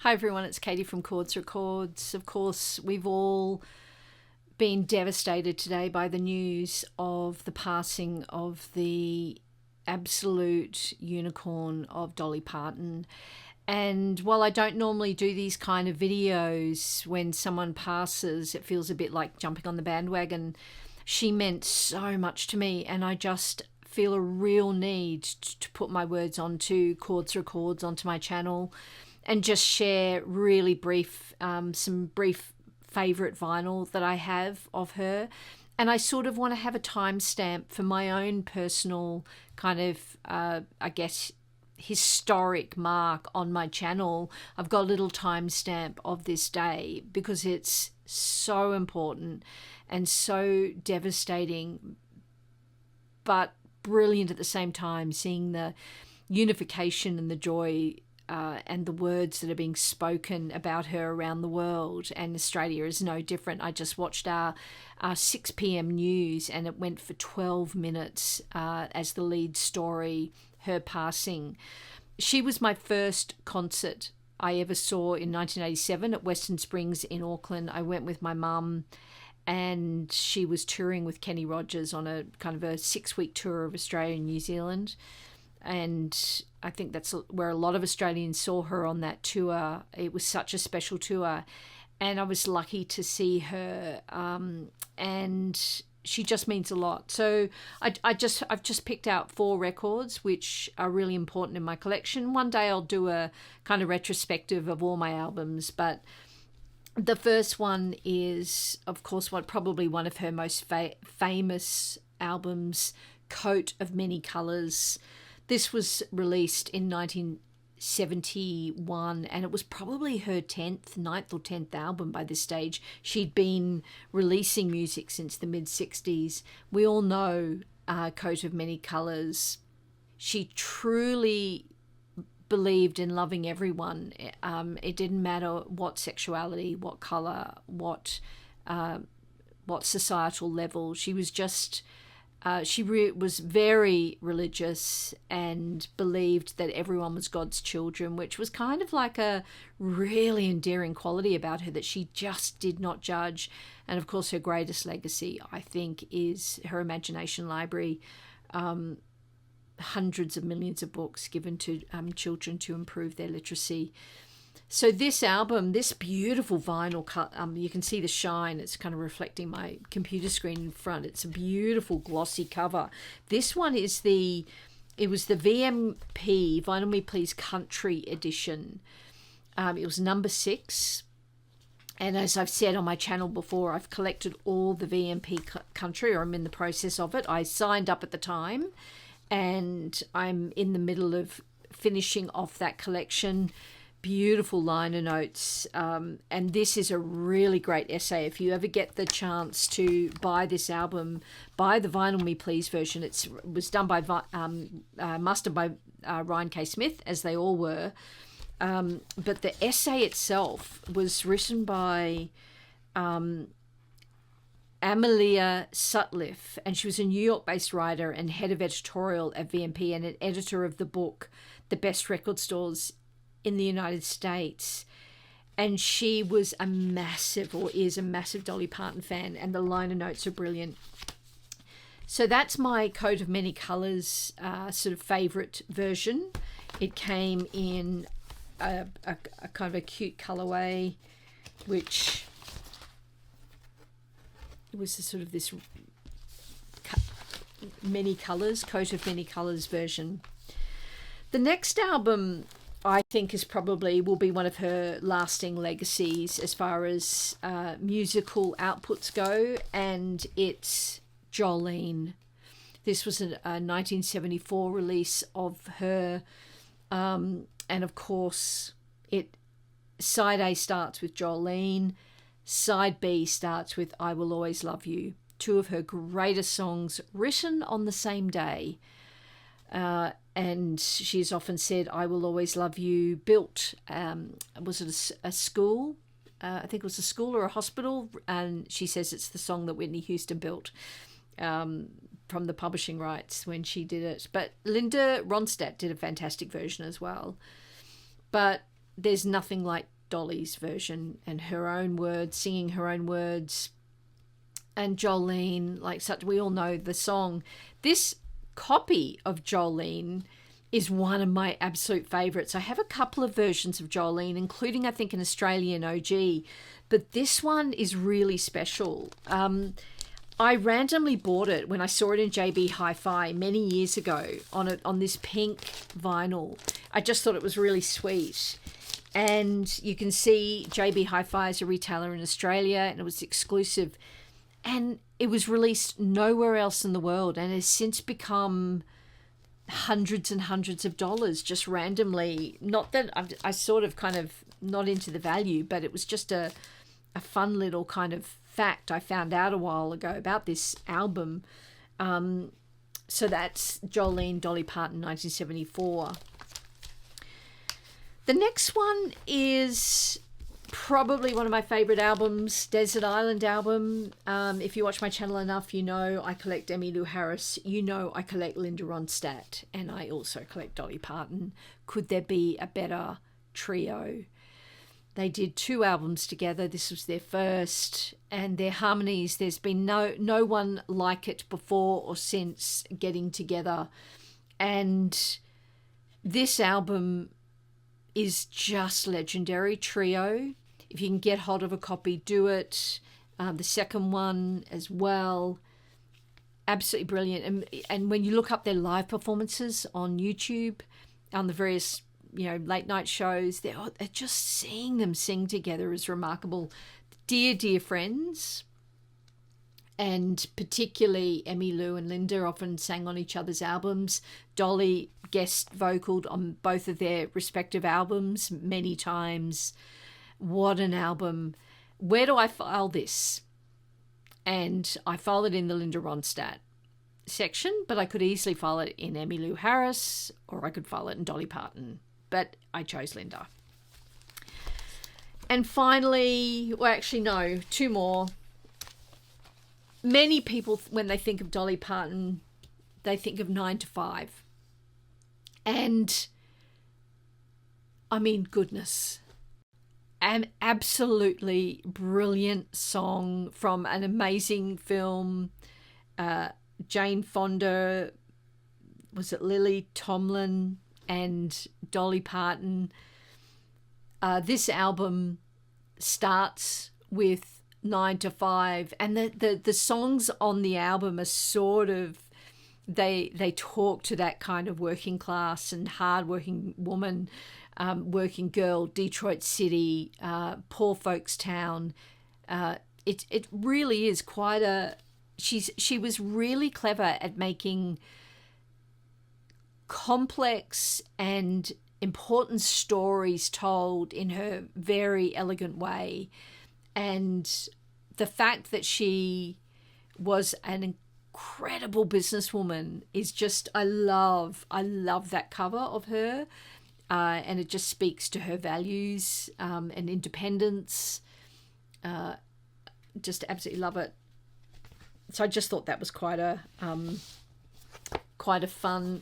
Hi everyone, it's Katie from Chords Records. Of course, we've all been devastated today by the news of the passing of the absolute unicorn of Dolly Parton. And while I don't normally do these kind of videos when someone passes, it feels a bit like jumping on the bandwagon. She meant so much to me, and I just feel a real need to put my words onto Chords Records, onto my channel, and just share really brief, some brief favourite vinyl that I have of her. And I sort of want to have a timestamp for my own personal kind of, I guess, historic mark on my channel. I've got a little timestamp of this day because it's so important and so devastating, but brilliant at the same time, seeing the unification and the joy and the words that are being spoken about her around the world. And Australia is no different. I just watched our 6 p.m. news, and it went for 12 minutes as the lead story, her passing. She was my first concert I ever saw in 1987 at Western Springs in Auckland. I went with my mum, and she was touring with Kenny Rogers on a kind of a 6-week tour of Australia and New Zealand. And I think that's where a lot of Australians saw her on that tour. It was such a special tour, and I was lucky to see her, and she just means a lot. So I've just picked out 4 records which are really important in my collection. One day I'll do a kind of retrospective of all my albums, but the first one is, of course, probably one of her most famous albums, Coat of Many Colours. This was released in 1971, and it was probably her 9th or 10th album by this stage. She'd been releasing music since the mid-60s. We all know Coat of Many Colours. She truly believed in loving everyone. It didn't matter what sexuality, what colour, what societal level. She was just... was very religious and believed that everyone was God's children, which was kind of like a really endearing quality about her, that she just did not judge. And of course, her greatest legacy, I think, is her imagination library. Hundreds of millions of books given to children to improve their literacy. So this album, this beautiful vinyl cut, you can see the shine. It's kind of reflecting my computer screen in front. It's a beautiful glossy cover. This one is it was the VMP, Vinyl Me Please Country Edition. It was number 6. And as I've said on my channel before, I've collected all the VMP country, or I'm in the process of it. I signed up at the time, and I'm in the middle of finishing off that collection. Beautiful liner notes, and this is a really great essay. If you ever get the chance to buy this album, buy the Vinyl Me Please version. It was done by mastered by Ryan K. Smith, as they all were, but the essay itself was written by Amelia Sutcliffe, and she was a New York-based writer and head of editorial at VMP and an editor of the book The Best Record Stores in the United States. And she was a massive, or is a massive, Dolly Parton fan, and the liner notes are brilliant. So that's my Coat of Many Colours sort of favourite version. It came in a kind of a cute colourway, which was sort of this many colours, Coat of Many Colours version. The next album, I think, will be one of her lasting legacies as far as musical outputs go, and it's Jolene. This was a 1974 release of her, and of course, side A starts with Jolene, side B starts with I Will Always Love You, 2 of her greatest songs written on the same day. And she's often said, I Will Always Love You, built, was it a school? I think it was a school or a hospital. And she says it's the song that Whitney Houston built from the publishing rights when she did it. But Linda Ronstadt did a fantastic version as well. But there's nothing like Dolly's version and her own words, singing her own words. And Jolene, like such, we all know the song. This copy of Jolene is one of my absolute favourites. I have a couple of versions of Jolene, including I think an Australian OG, but this one is really special. I randomly bought it when I saw it in JB Hi-Fi many years ago on this pink vinyl. I just thought it was really sweet. And you can see JB Hi-Fi is a retailer in Australia, and it was exclusive. And it was released nowhere else in the world, and has since become hundreds and hundreds of dollars just randomly. Not that I sort of kind of not into the value, but it was just a fun little kind of fact I found out a while ago about this album. So that's Jolene, Dolly Parton, 1974. The next one is probably one of my favourite albums, Desert Island album. If you watch my channel enough, you know I collect Emmylou Harris. You know I collect Linda Ronstadt. And I also collect Dolly Parton. Could there be a better trio? They did 2 albums together. This was their first. And their harmonies, there's been no one like it before or since getting together. And this album is just legendary. Trio. If you can get hold of a copy, do it. The second one as well. Absolutely brilliant. And when you look up their live performances on YouTube, on the various late night shows, they're just seeing them sing together is remarkable. Dear friends, and particularly Emmylou and Linda often sang on each other's albums. Dolly guest vocaled on both of their respective albums many times. What an album. Where do I file this? And I file it in the Linda Ronstadt section, but I could easily file it in Emmylou Harris, or I could file it in Dolly Parton. But I chose Linda. And finally, well, actually, no, 2 more. Many people, when they think of Dolly Parton, they think of 9 to 5. And, I mean, goodness. An absolutely brilliant song from an amazing film. Jane Fonda, was it Lily Tomlin and Dolly Parton. This album starts with 9 to 5, and the songs on the album are sort of, they talk to that kind of working class and hard-working woman, working girl, Detroit City, poor folks town. It really is quite a, she was really clever at making complex and important stories told in her very elegant way. And the fact that she was an incredible businesswoman is just, I love that cover of her. And it just speaks to her values and independence. Just absolutely love it. So I just thought that was quite a fun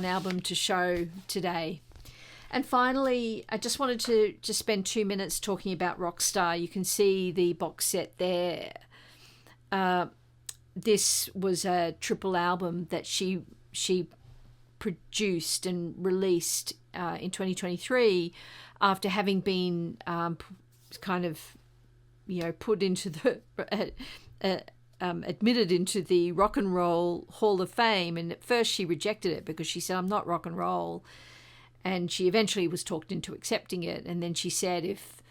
album to show today. And finally, I just wanted to just spend 2 minutes talking about Rockstar. You can see the box set there. This was a triple album that she produced and released in 2023 after having been kind of, put into the admitted into the Rock and Roll Hall of Fame. And at first she rejected it because she said, I'm not rock and roll. And she eventually was talked into accepting it. And then she said, if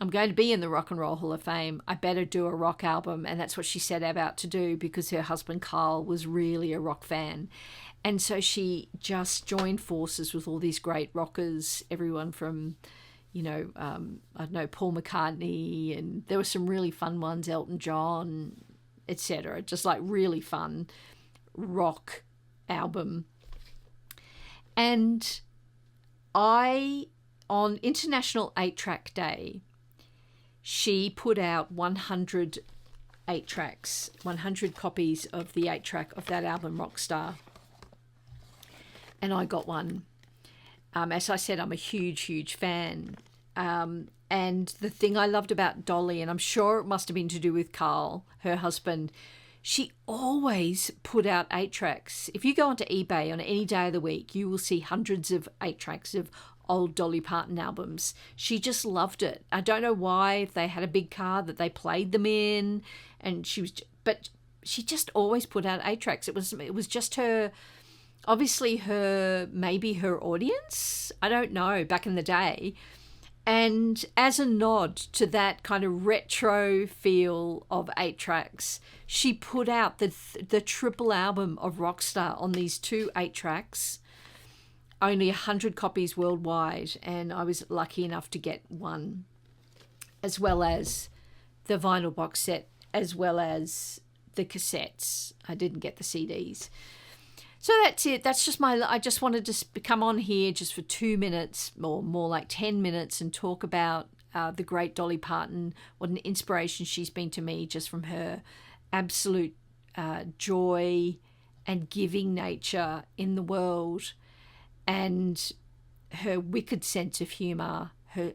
I'm going to be in the Rock and Roll Hall of Fame, I better do a rock album. And that's what she set about to do, because her husband Carl was really a rock fan. And so she just joined forces with all these great rockers, everyone from, I don't know, Paul McCartney, and there were some really fun ones, Elton John, etc. Just like really fun rock album. And on International 8-Track Day, she put out 100 8-tracks, 100 copies of the 8-track of that album, Rockstar. And I got one. As I said, I'm a huge, huge fan. And the thing I loved about Dolly, and I'm sure it must have been to do with Carl, her husband, she always put out 8-tracks. If you go onto eBay on any day of the week, you will see hundreds of 8-tracks of old Dolly Parton albums. She just loved it. I don't know why, if they had a big car that they played them in, and but she just always put out 8-tracks. It was just her, obviously maybe her audience. I don't know, back in the day. And as a nod to that kind of retro feel of 8-tracks, she put out the triple album of Rockstar on these 2 8-tracks, only 100 copies worldwide, and I was lucky enough to get one, as well as the vinyl box set, as well as the cassettes. I didn't get the CDs. So that's it. That's just I just wanted to come on here just for 2 minutes, or more like 10 minutes, and talk about the great Dolly Parton, what an inspiration she's been to me, just from her absolute joy and giving nature in the world, and her wicked sense of humour, her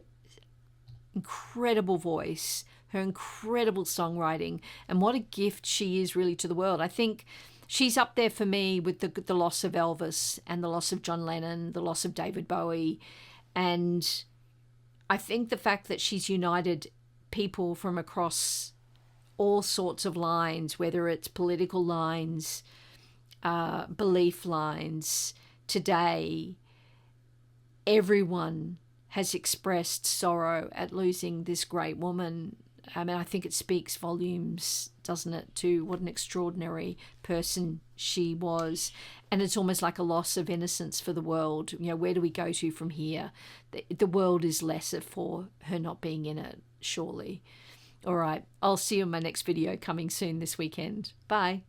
incredible voice, her incredible songwriting, and what a gift she is really to the world. I think she's up there for me with the loss of Elvis and the loss of John Lennon, the loss of David Bowie. And I think the fact that she's united people from across all sorts of lines, whether it's political lines, belief lines, today, everyone has expressed sorrow at losing this great woman. I mean, I think it speaks volumes, doesn't it, to what an extraordinary person she was. And it's almost like a loss of innocence for the world. You know, where do we go to from here? The world is lesser for her not being in it, surely. All right, I'll see you in my next video coming soon this weekend. Bye.